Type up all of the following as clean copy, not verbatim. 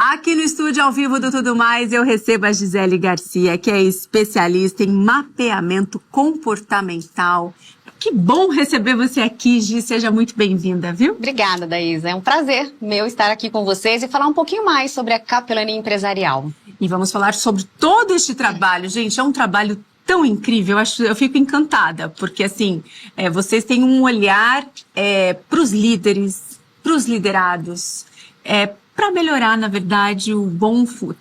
Aqui no estúdio ao vivo do Tudo Mais, eu recebo a Gisele Garcia, que é especialista em mapeamento comportamental. Que bom receber você aqui, Gi. Seja muito bem-vinda, viu? Obrigada, Daísa. É um prazer meu estar aqui com vocês e falar um pouquinho mais sobre a capelania empresarial. E vamos falar sobre todo este trabalho. Gente, é um trabalho tão incrível, eu fico encantada, porque assim, vocês têm um olhar para os líderes, para os liderados, para melhorar, na verdade,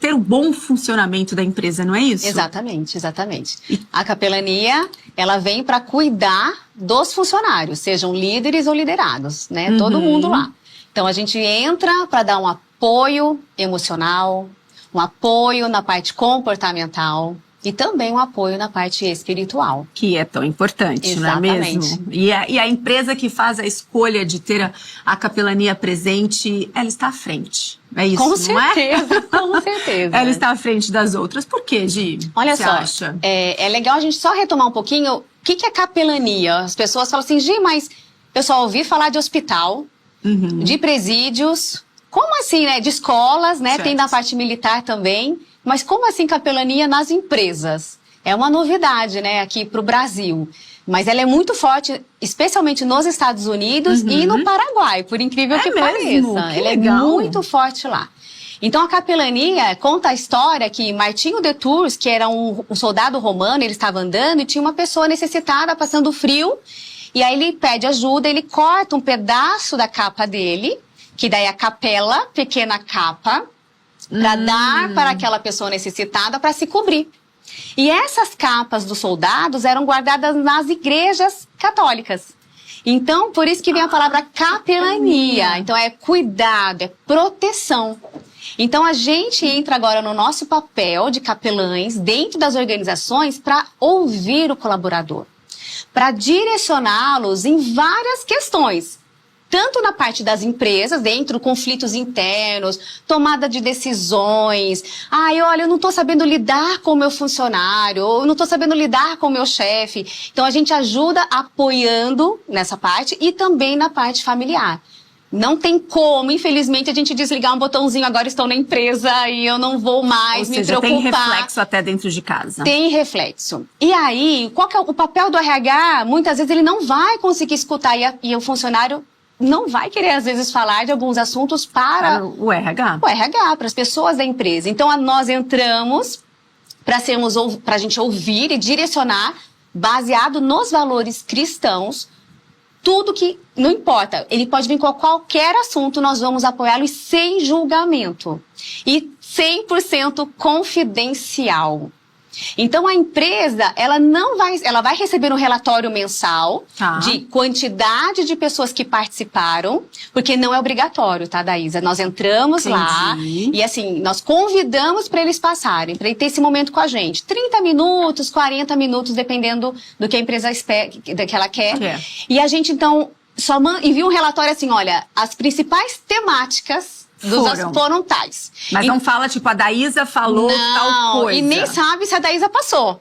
ter o bom funcionamento da empresa, não é isso? Exatamente, exatamente. A capelania, ela vem para cuidar dos funcionários, sejam líderes ou liderados, né? Todo mundo lá. Então, a gente entra para dar um apoio emocional, um apoio na parte comportamental e também um apoio na parte espiritual. Que é tão importante, exatamente, não é mesmo? E a empresa que faz a escolha de ter a capelania presente, ela está à frente. É isso, com não certeza, é? Com certeza. Ela está à frente das outras. Por quê, Gi? Olha você só, acha? É legal a gente só retomar um pouquinho o que é capelania. As pessoas falam assim, Gi, mas eu só ouvi falar de hospital, de presídios, como assim, né? De escolas, né? Certo. Tem na parte militar também. Mas como assim capelania nas empresas? É uma novidade, né, aqui para o Brasil. Mas ela é muito forte, especialmente nos Estados Unidos e no Paraguai, por incrível que mesmo? pareça. Que ela legal. é muito forte lá. Então a capelania conta a história que Martinho de Tours, que era um soldado romano, ele estava andando e tinha uma pessoa necessitada passando frio. E aí ele pede ajuda, ele corta um pedaço da capa dele, que daí é a capela, pequena capa, para dar para aquela pessoa necessitada para se cobrir. E essas capas dos soldados eram guardadas nas igrejas católicas. Então, por isso que vem a palavra capelania. Então, é cuidado, é proteção. Então, a gente entra agora no nosso papel de capelães dentro das organizações para ouvir o colaborador, para direcioná-los em várias questões. Tanto na parte das empresas, dentro, conflitos internos, tomada de decisões. Olha, eu não estou sabendo lidar com o meu funcionário, ou eu não estou sabendo lidar com o meu chefe. Então, a gente ajuda apoiando nessa parte e também na parte familiar. Não tem como, infelizmente, a gente desligar um botãozinho, agora estou na empresa e eu não vou mais me preocupar. Tem reflexo até dentro de casa. Tem reflexo. E aí, qual que é o papel do RH? Muitas vezes ele não vai conseguir escutar e o funcionário não vai querer, às vezes, falar de alguns assuntos para o RH. O RH, para as pessoas da empresa. Então, nós entramos para a gente ouvir e direcionar, baseado nos valores cristãos, tudo que, não importa, ele pode vir com qualquer assunto, nós vamos apoiá-lo sem julgamento. E 100% confidencial. Então, a empresa, ela vai receber um relatório mensal de quantidade de pessoas que participaram, porque não é obrigatório, tá, Daísa? Nós entramos lá e, assim, nós convidamos para eles passarem, para ele ter esse momento com a gente. 30 minutos, 40 minutos, dependendo do que a empresa espera, que ela quer. E a gente, então, só envia um relatório assim, olha, as principais temáticas foram tais. Mas não fala, tipo, a Daísa falou tal coisa. E nem sabe se a Daísa passou.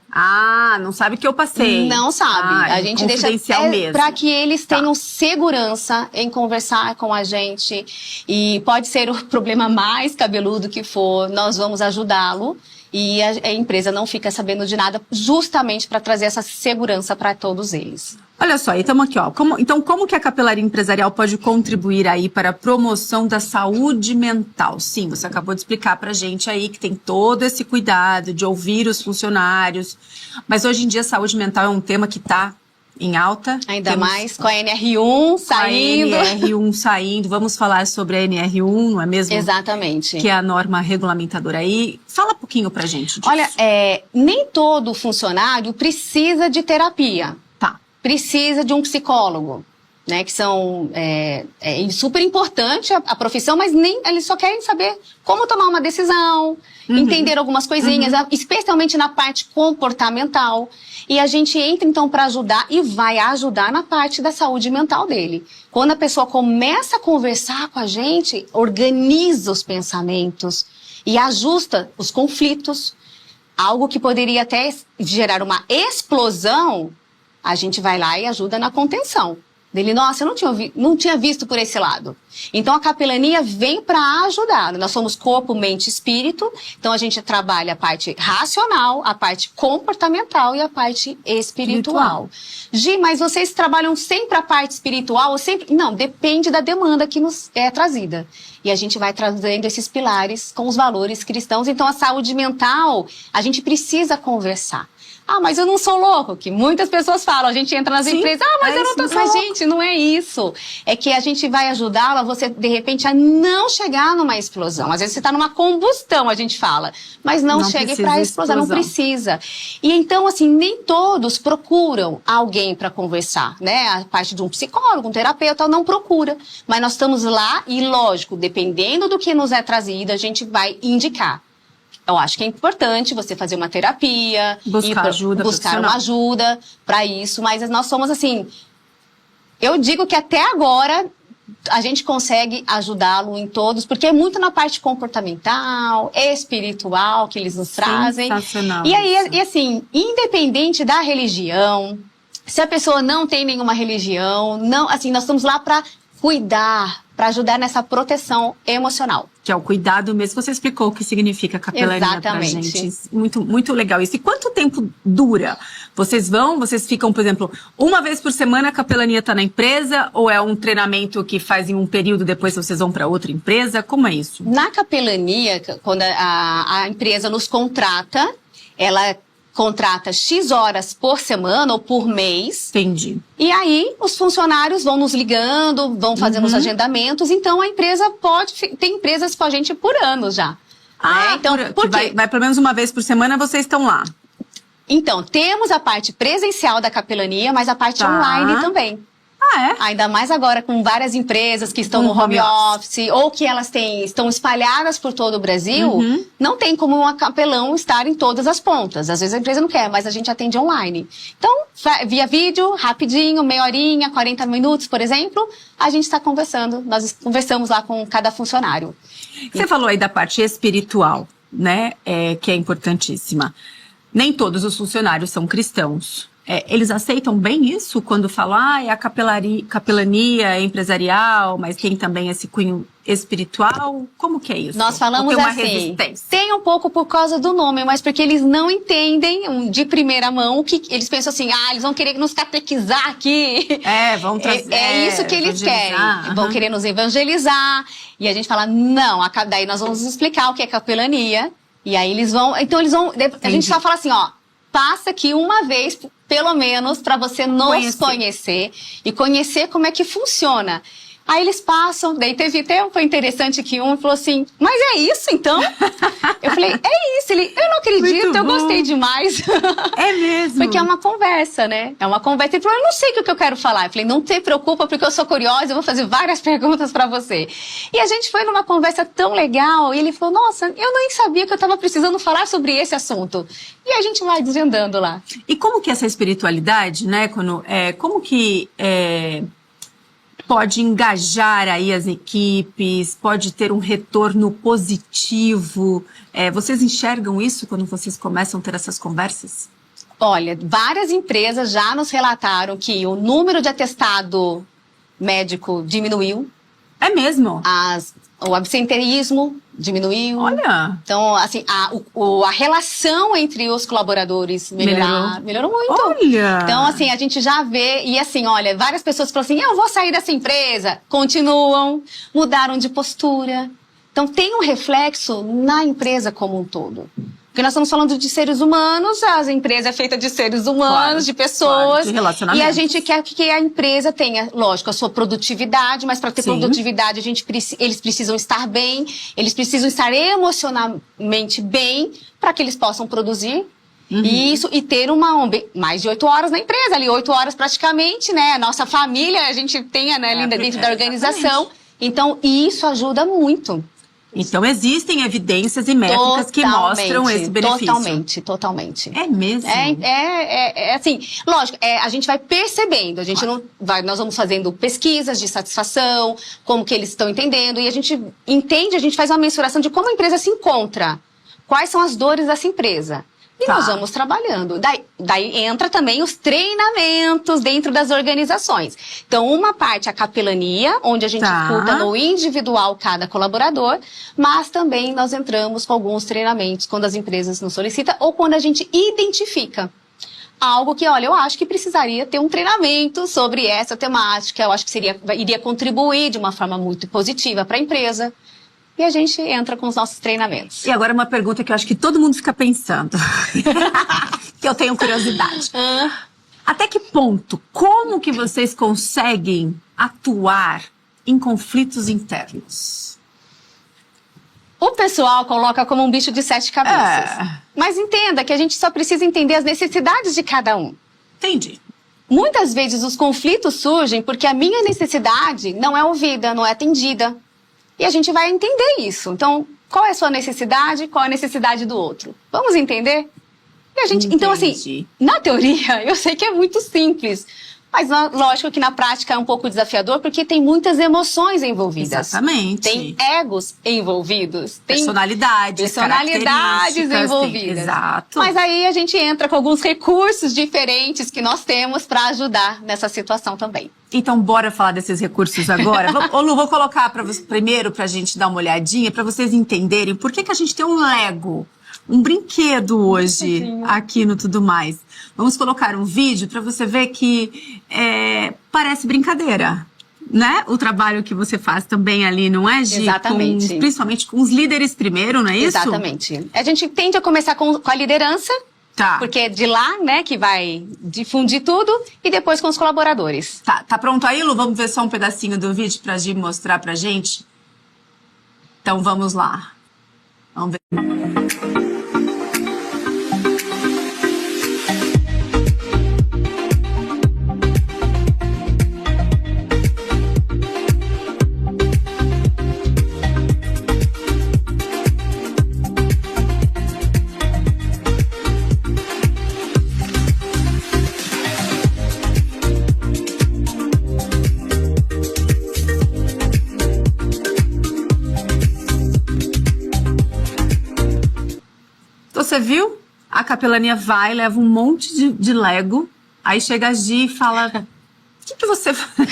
Não sabe que eu passei. Não sabe. A gente deixa mesmo. Para que eles tenham segurança em conversar com a gente. E pode ser o problema mais cabeludo que for, nós vamos ajudá-lo. E a empresa não fica sabendo de nada, justamente para trazer essa segurança para todos eles. Olha só, estamos aqui, ó. Como que a capelaria empresarial pode contribuir aí para a promoção da saúde mental? Sim, você acabou de explicar pra gente aí que tem todo esse cuidado de ouvir os funcionários, mas hoje em dia a saúde mental é um tema que está em alta. Ainda mais com a NR1 saindo. A NR1 saindo. Vamos falar sobre a NR1, não é mesmo? Exatamente. Que é a norma regulamentadora aí. Fala um pouquinho pra gente disso. Olha, nem todo funcionário precisa de terapia. Precisa de um psicólogo, né? Que são super importante a profissão, mas eles só querem saber como tomar uma decisão, entender algumas coisinhas, especialmente na parte comportamental. E a gente entra, então, para ajudar e vai ajudar na parte da saúde mental dele. Quando a pessoa começa a conversar com a gente, organiza os pensamentos e ajusta os conflitos. Algo que poderia até gerar uma explosão, a gente vai lá e ajuda na contenção. Dele, nossa, eu não tinha visto por esse lado. Então, a capelania vem para ajudar. Nós somos corpo, mente e espírito. Então, a gente trabalha a parte racional, a parte comportamental e a parte espiritual. Gi, mas vocês trabalham sempre a parte espiritual? Ou sempre... Não, depende da demanda que nos é trazida. E a gente vai trazendo esses pilares com os valores cristãos. Então, a saúde mental, a gente precisa conversar. Ah, mas eu não sou louco, que muitas pessoas falam, a gente entra nas empresas, mas eu não tô... Mas, gente, não é isso. É que a gente vai ajudá-la, você, de repente, a não chegar numa explosão. Às vezes você tá numa combustão, a gente fala, mas não chegue pra explosão, não precisa. E então, assim, nem todos procuram alguém para conversar, né? A parte de um psicólogo, um terapeuta, não procura. Mas nós estamos lá e, lógico, dependendo do que nos é trazido, a gente vai indicar. Eu acho que é importante você fazer uma terapia, buscar uma ajuda para isso, mas nós somos assim, eu digo que até agora a gente consegue ajudá-lo em todos, porque é muito na parte comportamental, espiritual que eles nos trazem. Sensacional. E aí, e assim, independente da religião, se a pessoa não tem nenhuma religião, não, assim, nós estamos lá para cuidar, para ajudar nessa proteção emocional. Que é o cuidado mesmo. Você explicou o que significa capelania pra gente. Muito, muito legal isso. E quanto tempo dura? Vocês ficam, por exemplo, uma vez por semana a capelania tá na empresa? Ou é um treinamento que faz em um período, depois vocês vão para outra empresa? Como é isso? Na capelania, quando a empresa nos contrata, ela contrata X horas por semana ou por mês. Entendi. E aí, os funcionários vão nos ligando, vão fazendo os agendamentos. Então, a empresa tem empresas com a gente por anos já. Ah, então, por quê? Vai pelo menos uma vez por semana, vocês estão lá. Então, temos a parte presencial da capelania, mas a parte online também. Ah, é? Ainda mais agora com várias empresas que estão no home office ou que elas estão espalhadas por todo o Brasil, não tem como um capelão estar em todas as pontas. Às vezes a empresa não quer, mas a gente atende online. Então, via vídeo, rapidinho, meia horinha, 40 minutos, por exemplo, a gente está conversando. Nós conversamos lá com cada funcionário. Você falou aí da parte espiritual, né? Que é importantíssima. Nem todos os funcionários são cristãos. Eles aceitam bem isso quando falam, é a capelania empresarial, mas tem também esse cunho espiritual? Como que é isso? Nós falamos tem uma assim, resistência? Tem um pouco por causa do nome, mas porque eles não entendem de primeira mão o que eles pensam assim, eles vão querer nos catequizar aqui. Vão trazer. É isso que eles querem. Vão querer nos evangelizar. E a gente fala, não, daí nós vamos explicar o que é capelania. E aí eles vão. Então eles vão. A gente só fala assim, passa aqui uma vez, pelo menos, para você nos conhecer e conhecer como é que funciona. Aí eles passam, daí teve até foi interessante que um falou assim, mas é isso então? Eu falei, é isso. Ele, eu não acredito, eu gostei demais. É mesmo? Porque é uma conversa, né? É uma conversa. Ele falou, eu não sei o que eu quero falar. Eu falei, não te preocupa, porque eu sou curiosa, eu vou fazer várias perguntas pra você. E a gente foi numa conversa tão legal, e ele falou, nossa, eu nem sabia que eu tava precisando falar sobre esse assunto. E a gente vai desvendando lá. E como que essa espiritualidade, né, como que pode engajar aí as equipes, pode ter um retorno positivo? Vocês enxergam isso quando vocês começam a ter essas conversas? Olha, várias empresas já nos relataram que o número de atestado médico diminuiu. É mesmo? O absenteísmo diminuiu. Olha! Então, assim, a relação entre os colaboradores melhorou muito. Olha! Então, assim, a gente já vê, e assim, olha, várias pessoas falam assim, eu vou sair dessa empresa. Continuam, mudaram de postura. Então, tem um reflexo na empresa como um todo. Porque nós estamos falando de seres humanos, a empresa é feita de seres humanos, de pessoas. De relacionamento. E a gente quer que a empresa tenha, lógico, a sua produtividade, mas para ter produtividade eles precisam estar bem, eles precisam estar emocionalmente bem para que eles possam produzir. E ter mais de 8 horas na empresa, ali 8 horas praticamente, né? A nossa família, a gente tem ali dentro da organização. Então, isso ajuda muito. Então, existem evidências e métricas que mostram esse benefício. Totalmente. É mesmo? Assim, lógico, a gente vai percebendo, nós vamos fazendo pesquisas de satisfação, como que eles estão entendendo, e a gente entende, a gente faz uma mensuração de como a empresa se encontra, quais são as dores dessa empresa. E nós vamos trabalhando. Daí entra também os treinamentos dentro das organizações. Então, uma parte é a capelania, onde a gente escuta no individual cada colaborador, mas também nós entramos com alguns treinamentos quando as empresas nos solicitam ou quando a gente identifica algo que, olha, eu acho que precisaria ter um treinamento sobre essa temática, eu acho que iria contribuir de uma forma muito positiva para a empresa. E a gente entra com os nossos treinamentos. E agora uma pergunta que eu acho que todo mundo fica pensando. Que eu tenho curiosidade. Até que ponto, como que vocês conseguem atuar em conflitos internos? O pessoal coloca como um bicho de 7 cabeças. Mas entenda que a gente só precisa entender as necessidades de cada um. Entendi. Muitas vezes os conflitos surgem porque a minha necessidade não é ouvida, não é atendida. E a gente vai entender isso. Então, qual é a sua necessidade, qual é a necessidade do outro? Vamos entender? E a gente, então, assim, na teoria, eu sei que é muito simples. Mas lógico que na prática é um pouco desafiador, porque tem muitas emoções envolvidas. Exatamente. Tem egos envolvidos. Tem personalidades envolvidas. Exato. Mas aí a gente entra com alguns recursos diferentes que nós temos para ajudar nessa situação também. Então, bora falar desses recursos agora. Ô Lu, vou colocar primeiro pra gente dar uma olhadinha, pra vocês entenderem por que a gente tem um Lego, um brinquedo hoje aqui no Tudo Mais. Vamos colocar um vídeo pra você ver que parece brincadeira, né? O trabalho que você faz também ali, não é, Gi? Exatamente. Principalmente com os líderes primeiro, não é isso? Exatamente. A gente tende a começar com a liderança, porque é de lá, né, que vai difundir tudo, e depois com os colaboradores. Tá pronto aí, Lu? Vamos ver só um pedacinho do vídeo pra Gi mostrar pra gente? Então vamos lá. Vamos ver. Você viu? A capelania vai, leva um monte de Lego, aí chega a Gi e fala, o que você faz?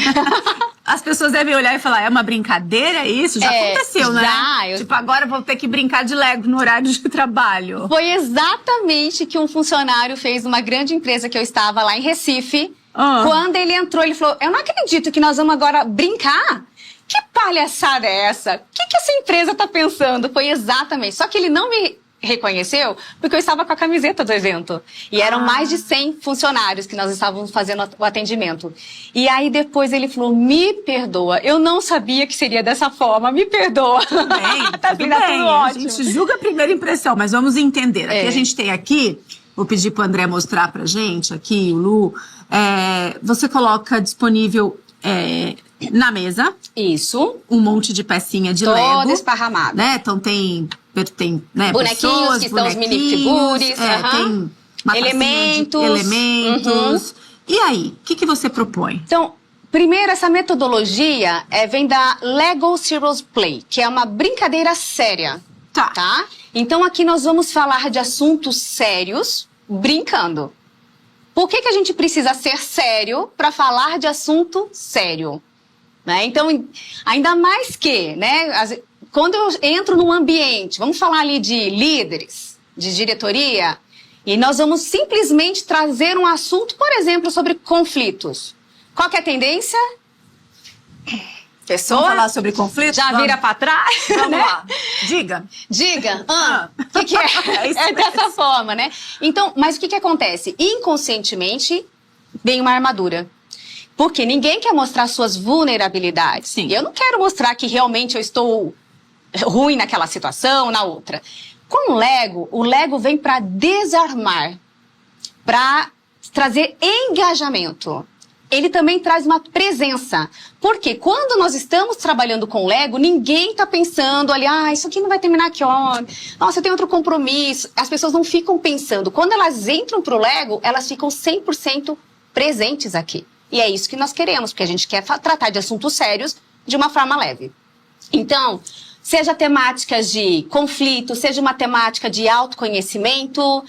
As pessoas devem olhar e falar, é uma brincadeira isso? Já aconteceu, né? Tipo, agora eu vou ter que brincar de Lego no horário de trabalho. Foi exatamente que um funcionário fez numa grande empresa que eu estava lá em Recife. Quando ele entrou, ele falou, eu não acredito que nós vamos agora brincar. Que palhaçada é essa? O que essa empresa tá pensando? Foi exatamente. Só que ele não me reconheceu porque eu estava com a camiseta do evento. E eram mais de 100 funcionários que nós estávamos fazendo o atendimento. E aí depois ele falou, me perdoa, eu não sabia que seria dessa forma, me perdoa. Tudo bem, tudo bem. A gente julga a primeira impressão, mas vamos entender. Aqui a gente tem aqui, vou pedir pro André mostrar pra gente, aqui, o Lu, você coloca disponível na mesa. Isso. Um monte de pecinha de Lego. Toda esparramada. Né? Então tem né, bonequinhos, pessoas, que são os minifigures. Tem uma elementos. E aí, o que você propõe? Então, primeiro, essa metodologia vem da Lego Serious Play, que é uma brincadeira séria. Tá? Então, aqui nós vamos falar de assuntos sérios, brincando. Por que a gente precisa ser sério para falar de assunto sério? Né? Então, ainda mais que, né, quando eu entro num ambiente, vamos falar ali de líderes, de diretoria, e nós vamos simplesmente trazer um assunto, por exemplo, sobre conflitos. Qual que é a tendência? Pessoa vamos falar sobre conflitos? Já vira para trás? Vamos lá. Diga. O que é? É dessa forma, né? Então, mas o que acontece? Inconscientemente, vem uma armadura. Porque ninguém quer mostrar suas vulnerabilidades. Sim. E eu não quero mostrar que realmente eu estou ruim naquela situação, na outra. Com o Lego vem para desarmar, para trazer engajamento. Ele também traz uma presença. Porque quando nós estamos trabalhando com o Lego, ninguém está pensando ali, isso aqui não vai terminar que hora? Nossa, eu tenho outro compromisso. As pessoas não ficam pensando. Quando elas entram pro Lego, elas ficam 100% presentes aqui. E é isso que nós queremos, porque a gente quer tratar de assuntos sérios de uma forma leve. Então, Seja temáticas de conflito, seja uma temática de autoconhecimento,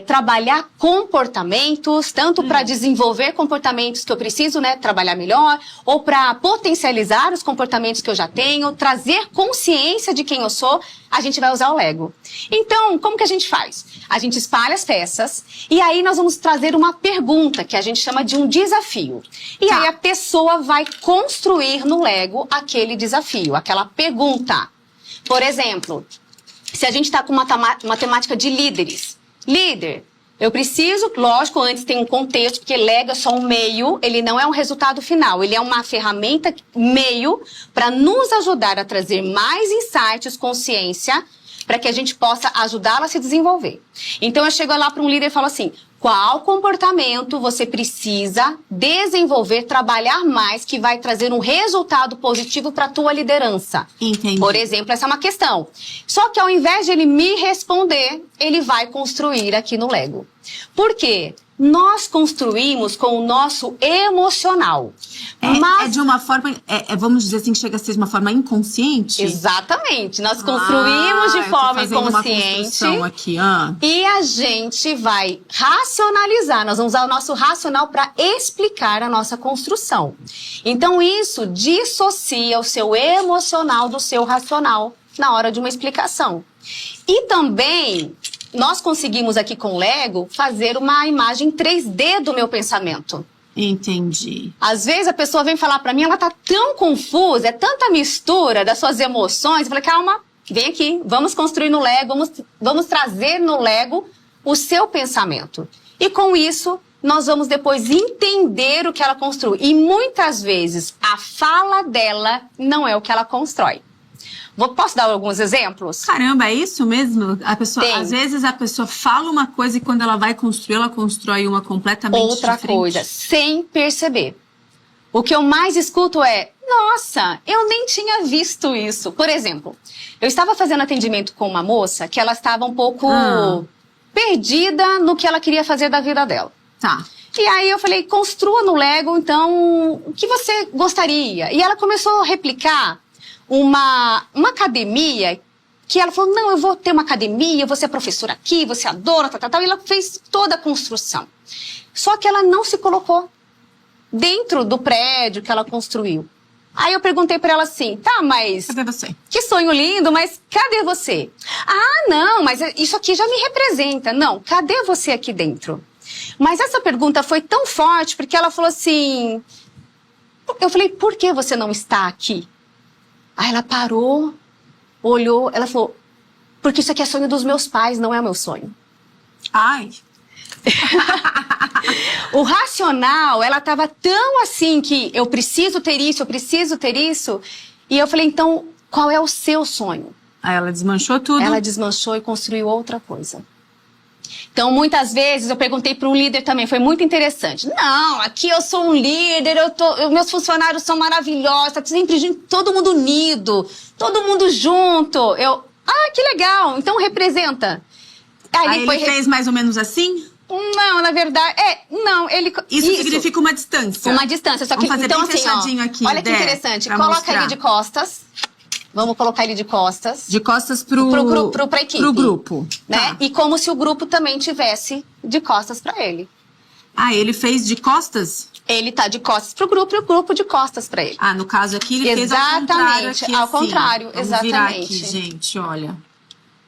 trabalhar comportamentos, tanto para desenvolver comportamentos que eu preciso, né, trabalhar melhor, ou para potencializar os comportamentos que eu já tenho, trazer consciência de quem eu sou, a gente vai usar o Lego. Então, como que a gente faz? A gente espalha as peças e aí nós vamos trazer uma pergunta, que a gente chama de um desafio. E aí a pessoa vai construir no Lego aquele desafio, aquela pergunta. Por exemplo, se a gente está com uma temática de líderes. Líder, eu preciso, lógico, antes tem um contexto, porque Lego é só um meio, ele não é um resultado final, ele é uma ferramenta meio para nos ajudar a trazer mais insights, consciência, para que a gente possa ajudá-la a se desenvolver. Então eu chego lá para um líder e falo assim, qual comportamento você precisa desenvolver, trabalhar mais, que vai trazer um resultado positivo para a tua liderança? Entendi. Por exemplo, essa é uma questão. Só que ao invés de ele me responder, ele vai construir aqui no Lego. Por quê? Nós construímos com o nosso emocional. É de uma forma, vamos dizer assim, que chega a ser de uma forma inconsciente? Exatamente. Nós construímos de forma inconsciente. Aqui, e a gente vai racionalizar. Nós vamos usar o nosso racional para explicar a nossa construção. Então, isso dissocia o seu emocional do seu racional na hora de uma explicação. E também, nós conseguimos aqui com o Lego fazer uma imagem 3D do meu pensamento. Entendi. Às vezes a pessoa vem falar pra mim, ela tá tão confusa, é tanta mistura das suas emoções. Eu falei, calma, vem aqui, vamos construir no Lego, vamos trazer no Lego o seu pensamento. E com isso, nós vamos depois entender o que ela construiu. E muitas vezes, a fala dela não é o que ela constrói. Posso dar alguns exemplos? Caramba, é isso mesmo? Às vezes a pessoa fala uma coisa e quando ela vai construir, ela constrói uma completamente outra diferente. Coisa, sem perceber. O que eu mais escuto é, nossa, eu nem tinha visto isso. Por exemplo, eu estava fazendo atendimento com uma moça que ela estava um pouco perdida no que ela queria fazer da vida dela. Tá. E aí eu falei, construa no Lego, então, o que você gostaria? E ela começou a replicar uma academia, que ela falou, não, eu vou ter uma academia, eu vou ser professora aqui, você adora, tal, e ela fez toda a construção. Só que ela não se colocou dentro do prédio que ela construiu. Aí eu perguntei pra ela assim, tá, mas... Cadê você? Que sonho lindo, mas cadê você? Ah, não, mas isso aqui já me representa. Não, cadê você aqui dentro? Mas essa pergunta foi tão forte, porque ela falou assim... Eu falei, por que você não está aqui? Aí ela parou, olhou, ela falou, porque isso aqui é sonho dos meus pais, não é o meu sonho. Ai! O racional, ela estava tão assim que eu preciso ter isso, eu preciso ter isso. E eu falei, então, qual é o seu sonho? Aí ela desmanchou tudo. Ela desmanchou e construiu outra coisa. Então, muitas vezes, eu perguntei para um líder também, foi muito interessante. Não, aqui eu sou um líder, meus funcionários são maravilhosos, tá sempre junto, todo mundo unido, todo mundo junto. Que legal, então representa. Aí ele fez mais ou menos assim? Não, na verdade, Isso significa uma distância. Uma distância, só que vamos fazer então bem fechadinho aqui, olha que interessante, coloca mostrar. ele de costas. Vamos colocar ele de costas. De costas pra equipe. Pro grupo. Né? Tá. E como se o grupo também tivesse de costas pra ele. Ah, ele fez de costas? Ele tá de costas pro grupo e o grupo de costas pra ele. Ah, no caso aqui, ele fez ao contrário. Vamos virar aqui, gente, olha.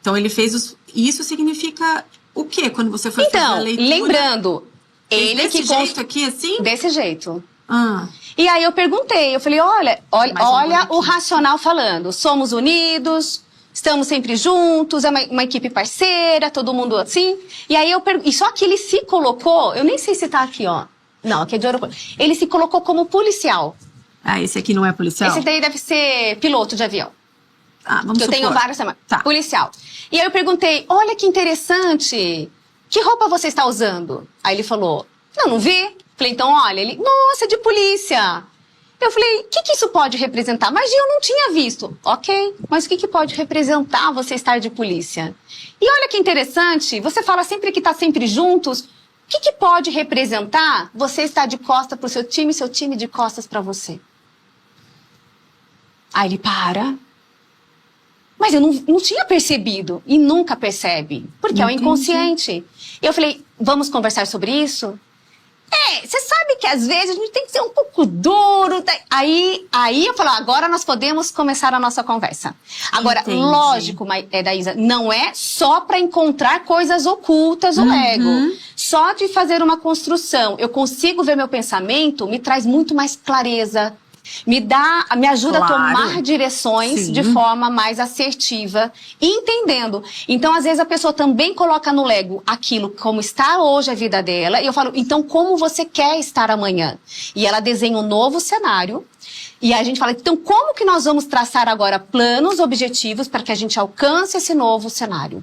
Então, ele fez isso significa o quê quando você foi fazer a leitura? Lembrando, ele desse jeito aqui, assim? Desse jeito. Ah. E aí eu perguntei, eu falei, olha o racional falando, somos unidos, estamos sempre juntos, é uma equipe parceira, todo mundo assim. E aí e só que ele se colocou, eu nem sei se tá aqui, ó. Não, aqui é de aeroporto. Ele se colocou como policial. Ah, esse aqui não é policial? Esse daí deve ser piloto de avião. Ah, vamos supor. Eu tenho vários também. Tá. Policial. E aí eu perguntei, olha que interessante, que roupa você está usando? Aí ele falou, não vi. Falei, então olha, ele, nossa, de polícia. Eu falei, o que isso pode representar? Mas eu não tinha visto. Ok, mas o que pode representar você estar de polícia? E olha que interessante, você fala sempre que está sempre juntos. O que pode representar você estar de costas para o seu time de costas para você? Aí ele para. Mas eu não tinha percebido e nunca percebe, porque é o inconsciente. E eu falei, vamos conversar sobre isso? Você sabe que às vezes a gente tem que ser um pouco duro. Aí eu falo, agora nós podemos começar a nossa conversa. Agora, lógico, Daísa, não é só para encontrar coisas ocultas o ego. Só de fazer uma construção, eu consigo ver meu pensamento, me traz muito mais clareza. Me ajuda a tomar direções de forma mais assertiva e entendendo. Então, às vezes, a pessoa também coloca no ego aquilo como está hoje a vida dela. E eu falo, então, como você quer estar amanhã? E ela desenha um novo cenário. E a gente fala, então, como que nós vamos traçar agora planos, objetivos para que a gente alcance esse novo cenário?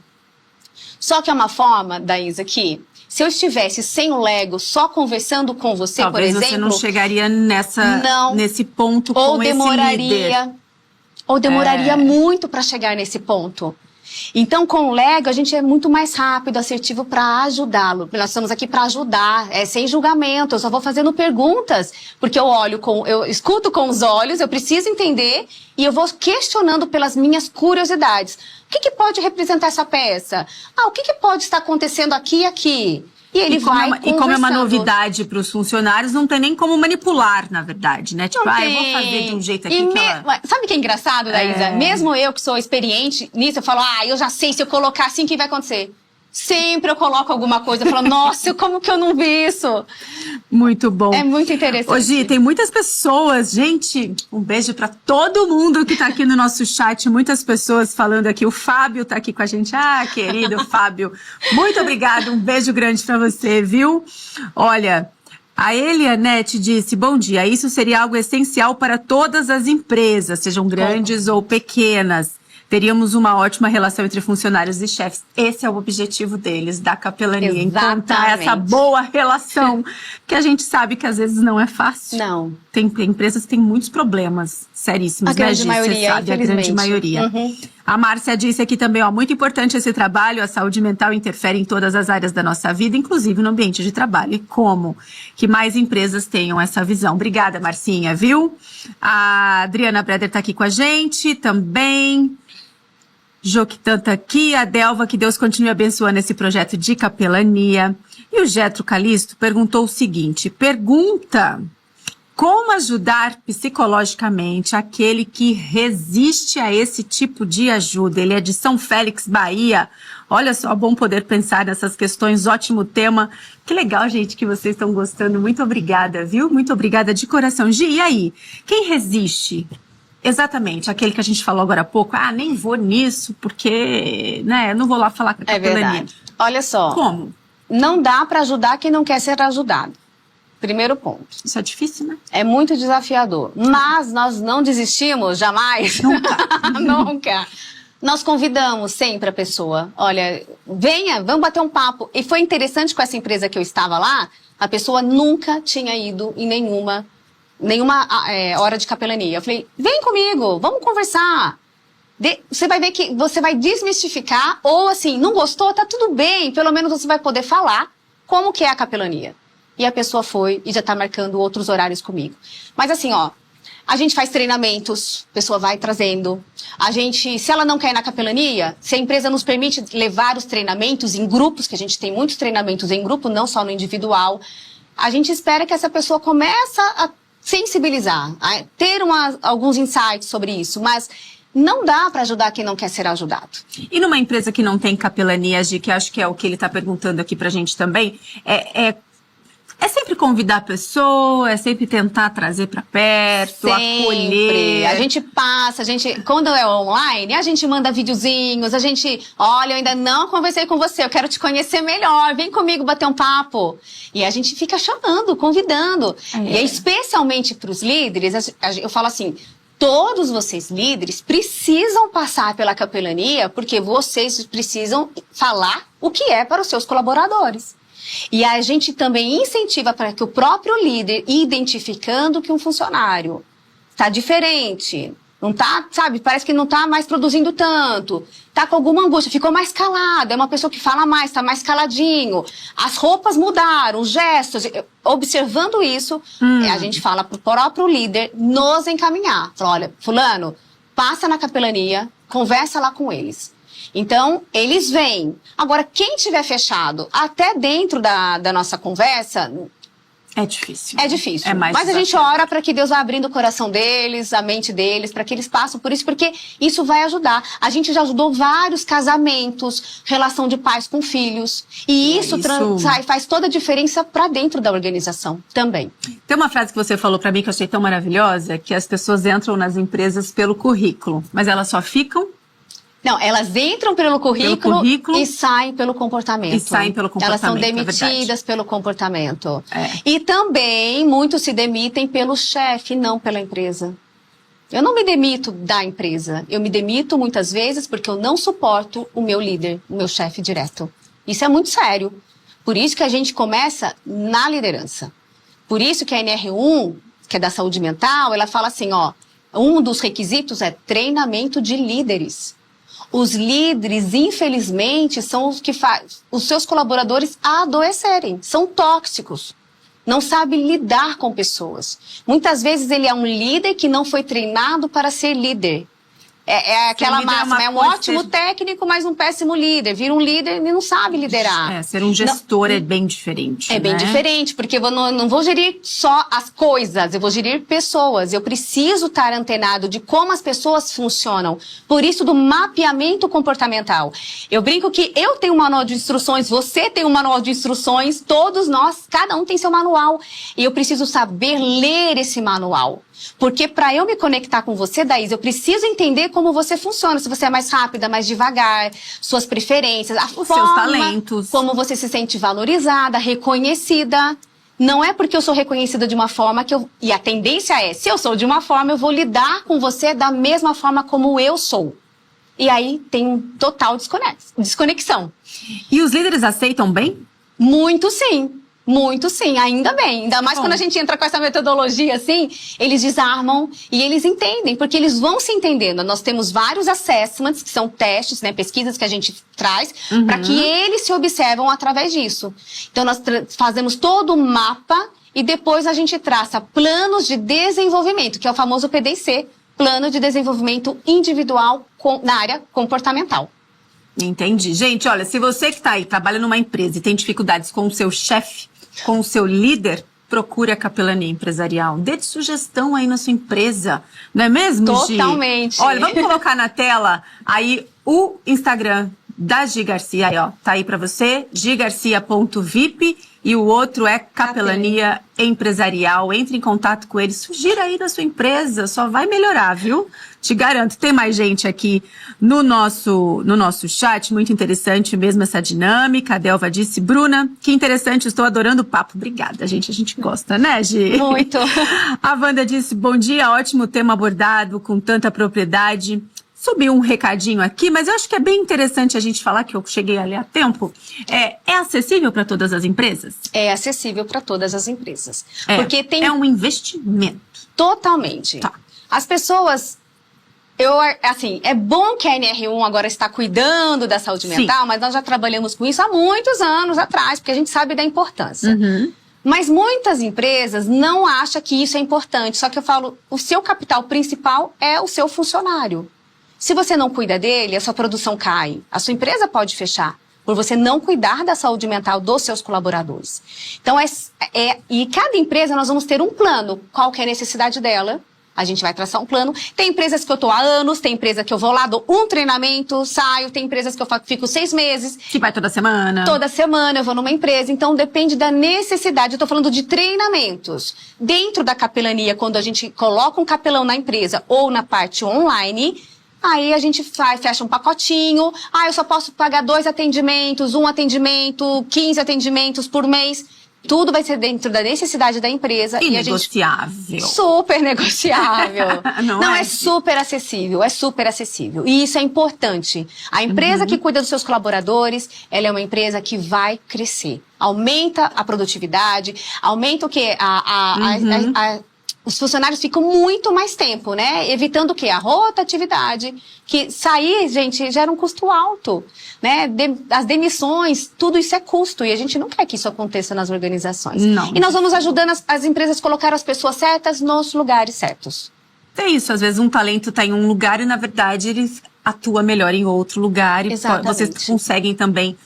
Só que é uma forma, Daísa, que... Se eu estivesse sem o Lego, só conversando com você, por exemplo... Talvez você não chegaria nesse ponto com esse líder. Ou demoraria muito para chegar nesse ponto. Então, com o Lego, a gente é muito mais rápido, assertivo para ajudá-lo. Nós estamos aqui para ajudar, sem julgamento. Eu só vou fazendo perguntas, porque eu escuto com os olhos, eu preciso entender e eu vou questionando pelas minhas curiosidades. O que pode representar essa peça? O que pode estar acontecendo aqui e aqui? E ele vai conversando. E como é uma novidade para os funcionários, não tem nem como manipular, na verdade, né? Tipo, eu vou fazer de um jeito aqui Sabe o que é engraçado, Daísa? Mesmo eu que sou experiente nisso, eu falo, eu já sei, se eu colocar assim, o que vai acontecer? Sempre eu coloco alguma coisa, eu falo, nossa, como que eu não vi isso? Muito bom. É muito interessante. Hoje tem muitas pessoas, gente, um beijo pra todo mundo que tá aqui no nosso chat, muitas pessoas falando aqui, o Fábio tá aqui com a gente, querido Fábio, muito obrigada, um beijo grande pra você, viu? Olha, a Elianete disse, bom dia, isso seria algo essencial para todas as empresas, sejam grandes ou pequenas. Teríamos uma ótima relação entre funcionários e chefes. Esse é o objetivo deles, da capelania. Encontrar essa boa relação, que a gente sabe que às vezes não é fácil. Não. Tem empresas que têm muitos problemas seríssimos, a grande maioria, sabe, a grande maioria. A Márcia disse aqui também, muito importante esse trabalho, a saúde mental interfere em todas as áreas da nossa vida, inclusive no ambiente de trabalho. E como que mais empresas tenham essa visão. Obrigada, Marcinha, viu? A Adriana Breder tá aqui com a gente também. Joquitan tá aqui, a Delva, que Deus continue abençoando esse projeto de capelania. E o Getro Calisto perguntou o seguinte, como ajudar psicologicamente aquele que resiste a esse tipo de ajuda? Ele é de São Félix, Bahia. Olha só, bom poder pensar nessas questões, ótimo tema. Que legal, gente, que vocês estão gostando. Muito obrigada, viu? Muito obrigada de coração. Gi, e aí? Quem resiste? Exatamente, aquele que a gente falou agora há pouco, nem vou nisso, porque, né, não vou lá falar com a capelania. É verdade. Olha só. Como? Não dá para ajudar quem não quer ser ajudado. Primeiro ponto. Isso é difícil, né? É muito desafiador. Mas nós não desistimos, jamais. Nunca. Nunca. Nós convidamos sempre a pessoa. Olha, venha, vamos bater um papo. E foi interessante com essa empresa que eu estava lá, a pessoa nunca tinha ido em nenhuma hora de capelania. Eu falei, vem comigo, vamos conversar. Você vai ver que você vai desmistificar, ou assim, não gostou, tá tudo bem, pelo menos você vai poder falar como que é a capelania. E a pessoa foi e já tá marcando outros horários comigo. Mas assim, a gente faz treinamentos, a pessoa vai trazendo. Se ela não quer ir na capelania, se a empresa nos permite levar os treinamentos em grupos, que a gente tem muitos treinamentos em grupo, não só no individual, a gente espera que essa pessoa comece a sensibilizar, ter alguns insights sobre isso, mas não dá para ajudar quem não quer ser ajudado. E numa empresa que não tem capelania, Gi, que acho que é o que ele está perguntando aqui pra gente também, é sempre convidar a pessoa, é sempre tentar trazer para perto, acolher. A gente passa, quando é online, a gente manda videozinhos, olha, eu ainda não conversei com você, eu quero te conhecer melhor, vem comigo bater um papo. E a gente fica chamando, convidando. E especialmente para os líderes, eu falo assim, todos vocês líderes precisam passar pela capelania, porque vocês precisam falar o que é para os seus colaboradores. E a gente também incentiva para que o próprio líder, identificando que um funcionário está diferente, não tá, sabe, parece que não está mais produzindo tanto, está com alguma angústia, ficou mais calado, é uma pessoa que fala mais, está mais caladinho, as roupas mudaram, os gestos, observando isso, a gente fala para o próprio líder nos encaminhar. Fala, olha, fulano, passa na capelania, conversa lá com eles. Então, eles vêm. Agora, quem tiver fechado, até dentro da nossa conversa... É difícil. É difícil. É mais Mas a gente desafiador. ora para que Deus vá abrindo o coração deles, a mente deles, para que eles passem por isso, porque isso vai ajudar. A gente já ajudou vários casamentos, relação de pais com filhos. E isso faz toda a diferença para dentro da organização também. Tem uma frase que você falou para mim que eu achei tão maravilhosa, que as pessoas entram nas empresas pelo currículo, mas elas só ficam... Não, elas entram pelo currículo e saem pelo comportamento. E saem pelo comportamento. Elas são demitidas pelo comportamento. E também muitos se demitem pelo chefe, não pela empresa. Eu não me demito da empresa. Eu me demito muitas vezes porque eu não suporto o meu líder, o meu chefe direto. Isso é muito sério. Por isso que a gente começa na liderança. Por isso que a NR1, que é da saúde mental, ela fala assim, ó, um dos requisitos é treinamento de líderes. Os líderes, infelizmente, são os que fazem os seus colaboradores adoecerem. São tóxicos. Não sabe lidar com pessoas. Muitas vezes ele é um líder que não foi treinado para ser líder. É aquela máxima, é um ótimo técnico, mas um péssimo líder. Vira um líder e não sabe liderar. Ser um gestor é bem diferente. É bem diferente, porque eu não vou gerir só as coisas, eu vou gerir pessoas. Eu preciso estar antenado de como as pessoas funcionam. Por isso, do mapeamento comportamental. Eu brinco que eu tenho um manual de instruções, você tem um manual de instruções, todos nós, cada um tem seu manual. E eu preciso saber ler esse manual. Porque para eu me conectar com você, Daís, eu preciso entender como você funciona. Se você é mais rápida, mais devagar, suas preferências, os seus talentos. Como você se sente valorizada, reconhecida. Não é porque eu sou reconhecida de uma forma que eu... E a tendência é, se eu sou de uma forma, eu vou lidar com você da mesma forma como eu sou. E aí tem um total desconexão. E os líderes aceitam bem? Muito sim. Muito sim, ainda bem. Ainda mais quando a gente entra com essa metodologia assim, eles desarmam e eles entendem, porque eles vão se entendendo. Nós temos vários assessments, que são testes, né, pesquisas que a gente traz, para que eles se observam através disso. Então nós fazemos todo o mapa e depois a gente traça planos de desenvolvimento, que é o famoso PDC, Plano de Desenvolvimento Individual na área comportamental. Entendi. Gente, olha, se você que está aí, trabalha numa empresa e tem dificuldades com o seu chefe, com o seu líder, procure a capelania empresarial. Dê sugestão aí na sua empresa. Não é mesmo, Gi? Totalmente. Olha, vamos colocar na tela aí o Instagram da Gi Garcia. Aí, ó, tá aí pra você, gigarcia.vip, e o outro é Capelania Empresarial. Entre em contato com eles, sugira aí da sua empresa, só vai melhorar, viu? Te garanto. Tem mais gente aqui no nosso chat, muito interessante mesmo essa dinâmica. A Delva disse, Bruna, que interessante, estou adorando o papo. Obrigada, gente, a gente gosta, né, Gi? Muito. A Wanda disse, bom dia, ótimo tema abordado com tanta propriedade. Subi um recadinho aqui, mas eu acho que é bem interessante a gente falar, que eu cheguei ali a tempo. É acessível para todas as empresas? É acessível para todas as empresas. Porque é um investimento. Totalmente. Tá. As pessoas... assim, é bom que a NR1 agora está cuidando da saúde mental, mas nós já trabalhamos com isso há muitos anos atrás, porque a gente sabe da importância. Mas muitas empresas não acham que isso é importante. Só que eu falo, o seu capital principal é o seu funcionário. Se você não cuida dele, a sua produção cai. A sua empresa pode fechar por você não cuidar da saúde mental dos seus colaboradores. Então, e cada empresa nós vamos ter um plano. Qual que é a necessidade dela? A gente vai traçar um plano. Tem empresas que eu estou há anos, tem empresa que eu vou lá, dou um treinamento, saio. Tem empresas que eu fico 6 meses. Que vai toda semana. Toda semana eu vou numa empresa. Então, depende da necessidade. Eu estou falando de treinamentos. Dentro da capelania, quando a gente coloca um capelão na empresa ou na parte online... Aí a gente fecha um pacotinho. Eu só posso pagar 2 atendimentos, 1 atendimento, 15 atendimentos por mês. Tudo vai ser dentro da necessidade da empresa. E negociável. Super negociável. Não, é super acessível, é super acessível. E isso é importante. A empresa que cuida dos seus colaboradores, ela é uma empresa que vai crescer. Aumenta a produtividade, aumenta o quê? Os funcionários ficam muito mais tempo, né? Evitando o quê? A rotatividade. Que sair, gente, gera um custo alto, né? As demissões, tudo isso é custo. E a gente não quer que isso aconteça nas organizações. Não. E nós vamos ajudando as empresas a colocar as pessoas certas nos lugares certos. É isso, às vezes um talento está em um lugar e, na verdade, ele atua melhor em outro lugar. E vocês conseguem também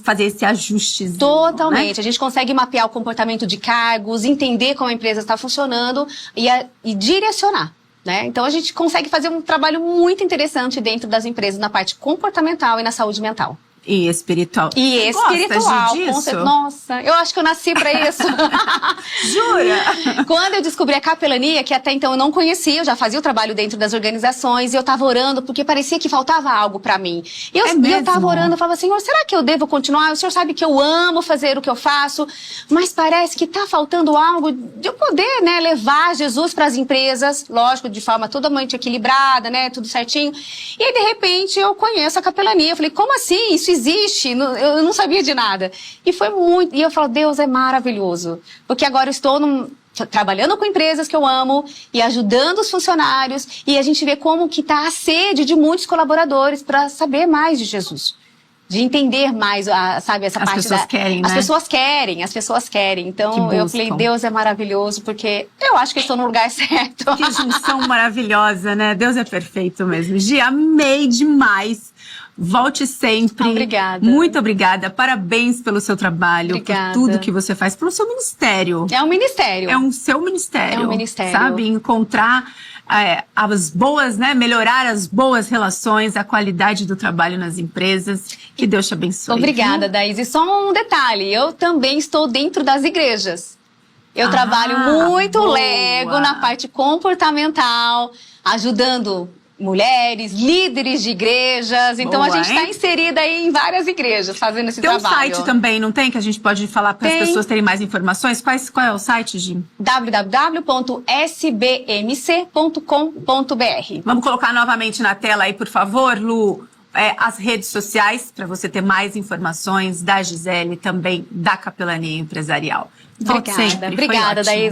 fazer esse ajuste. Totalmente. Né? A gente consegue mapear o comportamento de cargos, entender como a empresa está funcionando e direcionar. Né? Então, a gente consegue fazer um trabalho muito interessante dentro das empresas na parte comportamental e na saúde mental. E espiritual. E espiritual. Disso? Nossa, eu acho que eu nasci pra isso. Jura? Quando eu descobri a capelania, que até então eu não conhecia, eu já fazia o trabalho dentro das organizações, e eu tava orando porque parecia que faltava algo pra mim. E eu tava orando, eu falava, Senhor, será que eu devo continuar? O Senhor sabe que eu amo fazer o que eu faço, mas parece que tá faltando algo de eu poder, né, levar Jesus pras empresas, lógico, de forma totalmente equilibrada, né, tudo certinho. E aí, de repente, eu conheço a capelania. Eu falei, como assim? Isso existe? Eu não sabia de nada. E foi muito... E eu falo, Deus é maravilhoso. Porque agora eu estou trabalhando com empresas que eu amo e ajudando os funcionários. E a gente vê como que está a sede de muitos colaboradores para saber mais de Jesus. De entender mais, sabe, essa parte da... Querem, né? As pessoas querem. Então, eu falei, Deus é maravilhoso, porque eu acho que eu estou no lugar certo. Que junção maravilhosa, né? Deus é perfeito mesmo. Gi, amei demais. Volte sempre. Obrigada. Muito obrigada. Parabéns pelo seu trabalho, Obrigada. por tudo que você faz, pelo seu ministério. É um ministério. É um seu ministério. É um ministério. Sabe? Encontrar as boas, né? Melhorar as boas relações, a qualidade do trabalho nas empresas. Que Deus te abençoe. Obrigada, Daís. E só um detalhe, eu também estou dentro das igrejas. Eu trabalho muito Lego na parte comportamental, ajudando mulheres, líderes de igrejas. Então, a gente está inserida aí em várias igrejas fazendo esse trabalho. Tem um site também, não tem? Que a gente pode falar para as pessoas terem mais informações? Qual é o site, Gi? www.sbmc.com.br. Vamos colocar novamente na tela aí, por favor, Lu, as redes sociais, para você ter mais informações da Gisele, também da Capelania Empresarial. Obrigada, Daís.